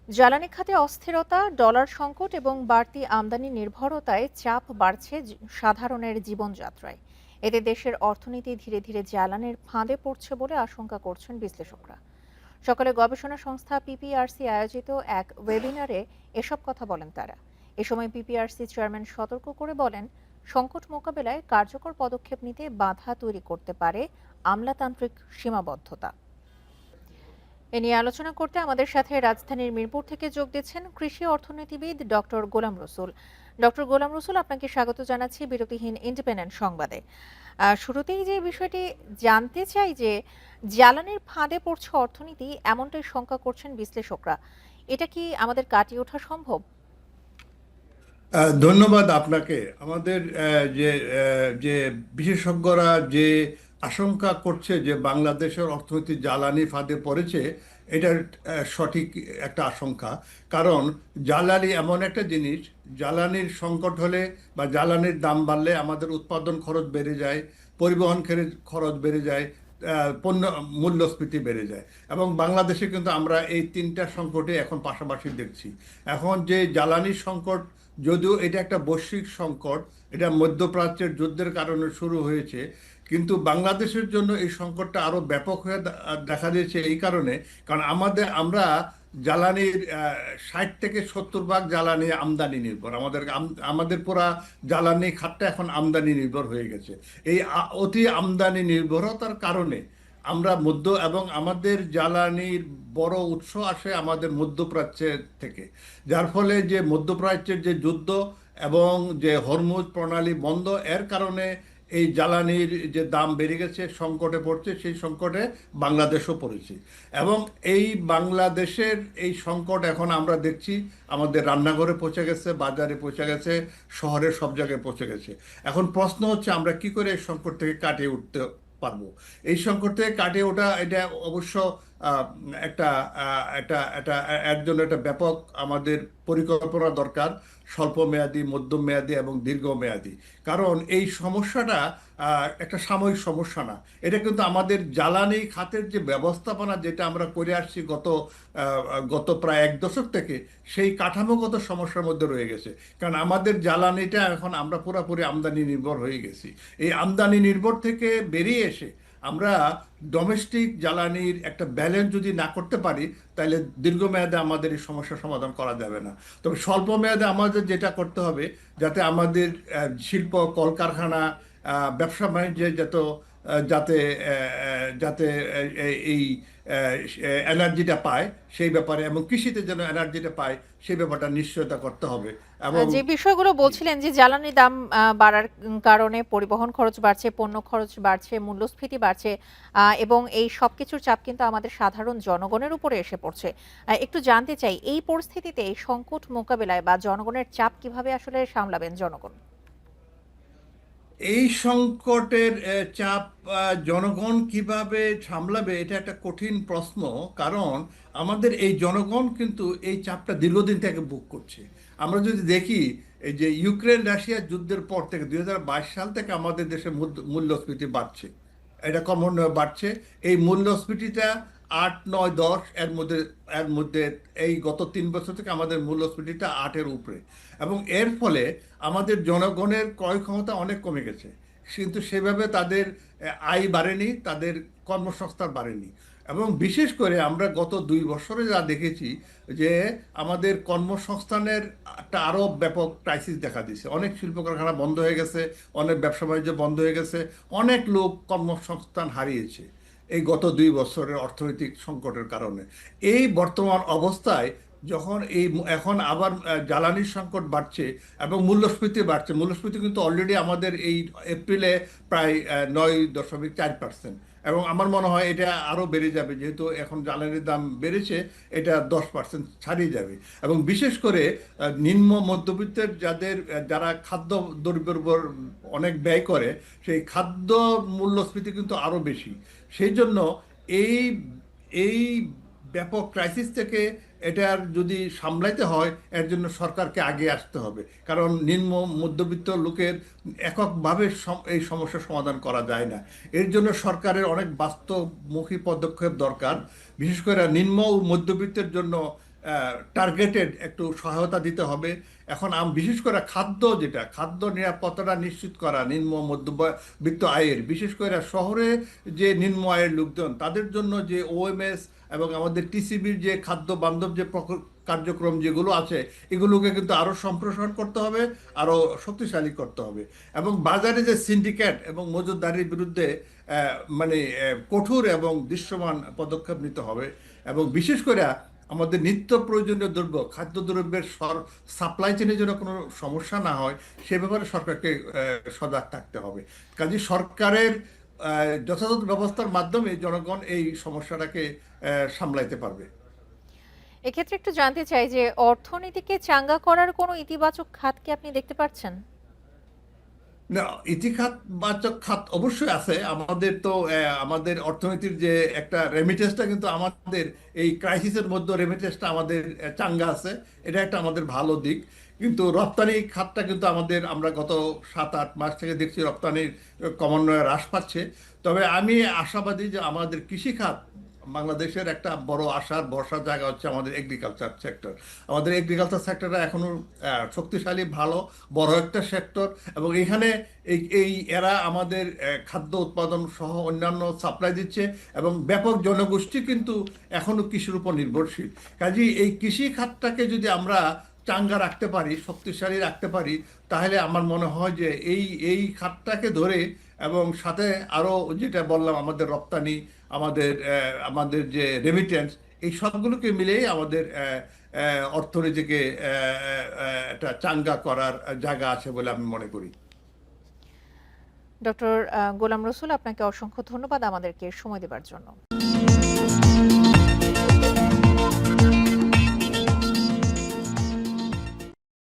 জ্বালানি খাতে অস্থিরতা, ডলার সংকট এবং বাড়তি আমদানি নির্ভরতায় চাপ বাড়ছে সাধারণের জীবনযাত্রায়। এতে দেশের অর্থনীতি ধীরে ধীরে জ্বালানির ফাঁদে পড়ছে বলে আশঙ্কা করছেন বিশ্লেষকরা। সকালে গবেষণা সংস্থা পিপিআরসি আয়োজিত এক ওয়েবিনারে এসব কথা বলেন তারা। এ সময় পিপিআরসি চেয়ারম্যান সতর্ক করে বলেন, সংকট মোকাবেলায় কার্যকর পদক্ষেপ নিতে বাধা তৈরি করতে পারে আমলাতান্ত্রিক সীমাবদ্ধতা। এ নিয়ে আলোচনা করতে আমাদের সাথে রাজধানীর মিরপুর থেকে যোগ দিচ্ছেন কৃষি অর্থনীতিবিদ ডক্টর গোলাম রসুল। ডক্টর গোলাম রসুল, আপনাকে স্বাগত জানাচ্ছি বিরতিহীন ইন্ডিপেন্ডেন্ট সংবাদে। শুরুতেই যে বিষয়টি জানতে চাই যে জ্বালানির ফাঁদে পড়ছে অর্থনীতি, এমনটাই শঙ্কা করছেন বিশ্লেষকরা। এটা কি আমাদের কাটিয়ে ওঠা সম্ভব? ধন্যবাদ আপনাকে। আমাদের যে যে বিশেষজ্ঞরা যে আশঙ্কা করছে যে বাংলাদেশের অর্থনীতি জ্বালানি ফাঁদে পড়েছে, এটার সঠিক একটা আশঙ্কা। কারণ জ্বালানি এমন একটা জিনিস, জ্বালানির সংকট হলে বা জ্বালানির দাম বাড়লে আমাদের উৎপাদন খরচ বেড়ে যায়, পরিবহন খরচ বেড়ে যায়, পণ্য মূল্যস্ফীতি বেড়ে যায়। এবং বাংলাদেশে কিন্তু আমরা এই তিনটা সংকটে এখন পাশাপাশি দেখছি। এখন যে জ্বালানির সংকট, যদিও এটা একটা বৈশ্বিক সংকট, এটা মধ্যপ্রাচ্যের যুদ্ধের কারণে শুরু হয়েছে, কিন্তু বাংলাদেশের জন্য এই সংকটটা আরো ব্যাপক হয়ে দেখা দিয়েছে এই কারণে। কারণ আমরা জ্বালানির 60 থেকে 70 ভাগ জ্বালানি আমদানি নির্ভর। আমাদের পুরা জ্বালানি খাতটা এখন আমদানি নির্ভর হয়ে গেছে। এই অতি আমদানি নির্ভরতার কারণে আমরা এবং আমাদের জ্বালানির বড় উৎস আসে আমাদের মধ্যপ্রাচ্যের থেকে। যার ফলে যে মধ্যপ্রাচ্যের যে যুদ্ধ এবং যে হরমুজ প্রণালী বন্ধ, এর কারণে এই জ্বালানির যে দাম বেড়ে গেছে, সংকটে পড়ছে। সেই সংকটে বাংলাদেশও পড়েছে। এবং এই বাংলাদেশের এই সংকট এখন আমরা দেখছি আমাদের রান্নাঘরে পৌঁছে গেছে, বাজারে পৌঁছে গেছে, শহরের সব জায়গায় পৌঁছে গেছে। এখন প্রশ্ন হচ্ছে আমরা কি করে এই সংকট থেকে কাটিয়ে উঠতে পারবো। এই সংকট থেকে কাটিয়ে ওঠা, এটা অবশ্য আহ, একটা একটা একটা এর জন্য একটা ব্যাপক আমাদের পরিকল্পনা দরকার, স্বল্প মেয়াদী, মধ্যম মেয়াদী এবং দীর্ঘমেয়াদী। কারণ এই সমস্যাটা একটা সাময়িক সমস্যা না। এটা কিন্তু আমাদের জ্বালানি খাতের যে ব্যবস্থাপনা, যেটা আমরা করে আসছি গত প্রায় 1 দশক থেকে, সেই কাঠামোগত সমস্যার মধ্যে রয়ে গেছে। কারণ আমাদের জ্বালানিটা এখন আমরা পুরোপুরি আমদানি নির্ভর হয়ে গেছি। এই আমদানি নির্ভর থেকে বেরিয়ে এসে আমরা ডোমেস্টিক জ্বালানির একটা ব্যালেন্স যদি না করতে পারি, তাহলে দীর্ঘমেয়াদে আমাদের এই সমস্যার সমাধান করা যাবে না। তবে স্বল্প মেয়াদে আমাদের যেটা করতে হবে, যাতে আমাদের শিল্প কলকারখানা, ব্যবসা বাণিজ্যে যাতে যাতে এই এনার্জিটা পায় সেই ব্যাপারে, এবং কৃষিতে যেন এনার্জিটা পায় সেই ব্যাপারটা নিশ্চয়তা করতে হবে। এবং যে বিষয়গুলো বলছিলেন যে জ্বালানির দাম বাড়ার কারণে পরিবহন খরচ বাড়ছে, পণ্য খরচ বাড়ছে, মূল্যস্ফীতি বাড়ছে, এবং এই সবকিছুর চাপ কিন্তু আমাদের সাধারণ জনগণের উপরে এসে পড়ছে। একটু জানতে চাই, এই পরিস্থিতিতে এই সংকট মোকাবেলায় বা জনগণের চাপ কিভাবে আসলে সামলাবেন জনগণ? এই সংকটের চাপ জনগণ কিভাবে সামলাবে, এটা একটা কঠিন প্রশ্ন। কারণ আমাদের এই জনগণ কিন্তু এই চাপটা দীর্ঘদিন থেকে ভোগ করছে। আমরা যদি দেখি, এই যে ইউক্রেন রাশিয়া যুদ্ধের পর থেকে 2022 সাল থেকে আমাদের দেশে মূল্যস্ফীতি বাড়ছে, এটা ক্রমান্বয়ে বাড়ছে। এই মূল্যস্ফীতিটা 8, 9, 10 এর মধ্যে এই গত 3 বছর থেকে আমাদের মূল্যস্ফীতিটা 8-এর উপরে। এবং এর ফলে আমাদের জনগণের ক্রয় ক্ষমতা অনেক কমে গেছে, কিন্তু সেভাবে তাদের আয় বাড়েনি, তাদের কর্মসংস্থান বাড়েনি। এবং বিশেষ করে আমরা গত 2 বছরে যা দেখেছি, যে আমাদের কর্মসংস্থানের একটা আরও ব্যাপক ক্রাইসিস দেখা দিয়েছে। অনেক শিল্প কারখানা বন্ধ হয়ে গেছে, অনেক ব্যবসা বাণিজ্য বন্ধ হয়ে গেছে, অনেক লোক কর্মসংস্থান হারিয়েছে এই গত 2 বছরের অর্থনৈতিক সংকটের কারণে। এই বর্তমান অবস্থায় যখন এখন আবার জ্বালানির সংকট বাড়ছে এবং মূল্যস্ফীতি বাড়ছে, মূল্যস্ফীতি কিন্তু অলরেডি আমাদের এই এপ্রিলে প্রায় 9.4%। এবং আমার মনে হয় এটা আরও বেড়ে যাবে, যেহেতু এখন জ্বালানির দাম বেড়েছে, এটা 10% ছাড়িয়ে যাবে। এবং বিশেষ করে নিম্ন মধ্যবিত্তের যারা খাদ্য দ্রব্যের উপর অনেক ব্যয় করে, সেই খাদ্য মূল্যস্ফীতি কিন্তু আরও বেশি। সেই জন্য এই এই ব্যাপক ক্রাইসিস থেকে এটার যদি সামলাইতে হয়, এর জন্য সরকারকে আগে আসতে হবে। কারণ নিম্ন মধ্যবিত্ত লোকের এককভাবে এই সমস্যার সমাধান করা যায় না। এর জন্য সরকারের অনেক বাস্তবমুখী পদক্ষেপ দরকার। বিশেষ করে নিম্ন ও মধ্যবিত্তের জন্য টার্গেটেড একটু সহায়তা দিতে হবে। এখন বিশেষ করে খাদ্য নিরাপত্তাটা নিশ্চিত করা নিম্ন মধ্যবিত্ত আয়ের, বিশেষ করে শহরে যে নিম্ন আয়ের লোকজন তাদের জন্য যে ওএমএস এবং আমাদের টিসিবির যে খাদ্য বান্ধব যে কার্যক্রম যেগুলো আছে এগুলোকে কিন্তু আরো সম্প্রসারণ করতে হবে, আরো শক্তিশালী করতে হবে। এবং বাজারে যে সিন্ডিকেট এবং মজুতদারির বিরুদ্ধে মানে কঠোর এবং দৃশ্যমান পদক্ষেপ নিতে হবে। এবং বিশেষ করে আমাদের নিত্য প্রয়োজনীয় দ্রব্য খাদ্যদ্রব্যের সাপ্লাই চেনের জন্য কোনো সমস্যা না হয় সে ব্যাপারে সরকারকে সজাগ থাকতে হবে। কাজে সরকারের যথাযথ ব্যবস্থার মাধ্যমে জনগণ এই সমস্যাটাকে সামলাইতে পারবে। এক্ষেত্রে একটু জানতে চাই যে অর্থনীতিকে চাঙ্গা করার কোনো ইতিবাচক খাত কি আপনি দেখতে পাচ্ছেন? না, ইতিবাচক খাত অবশ্যই আছে। আমাদের তো আমাদের অর্থনীতির যে একটা রেমিটেন্সটা কিন্তু আমাদের এই ক্রাইসিসের মধ্যে রেমিটেন্সটা আমাদের চাঙ্গা আছে, এটা একটা আমাদের ভালো দিক। কিন্তু রপ্তানি খাতটা কিন্তু আমরা গত 7-8 মাস থেকে দেখছি রপ্তানির ক্রমান্বয়ে হ্রাস পাচ্ছে। তবে আমি আশাবাদী যে আমাদের কৃষি খাত বাংলাদেশের একটা বড় আশার ভরসার জায়গা হচ্ছে আমাদের এগ্রিকালচার সেক্টর। আমাদের এগ্রিকালচার সেক্টরটা এখনো শক্তিশালী, ভালো, বড় একটা সেক্টর। এবং এখানে এরা আমাদের খাদ্য উৎপাদন সহ অন্যান্য সাপ্লাই দিচ্ছে এবং ব্যাপক জনগোষ্ঠী কিন্তু এখনো কৃষির উপর নির্ভরশীল। কাজেই এই কৃষি খাতটাকে যদি আমরা চাঙ্গা রাখতে পারি, শক্তিশালী রাখতে পারি, তাহলে আমার মনে হয় যে এই খাতটাকে ধরে এবং সাথে আরো যেটা বললাম আমাদের রপ্তানি, আমাদের যে রেমিটেন্স, এই সবগুলোকে মিলেই আমাদের অর্থনীতিকে একটা চাঙ্গা করার জায়গা আছে বলে আমি মনে করি। ডক্টর গোলাম রসুল, আপনাকে অসংখ্য ধন্যবাদ আমাদেরকে সময় দেওয়ার জন্য।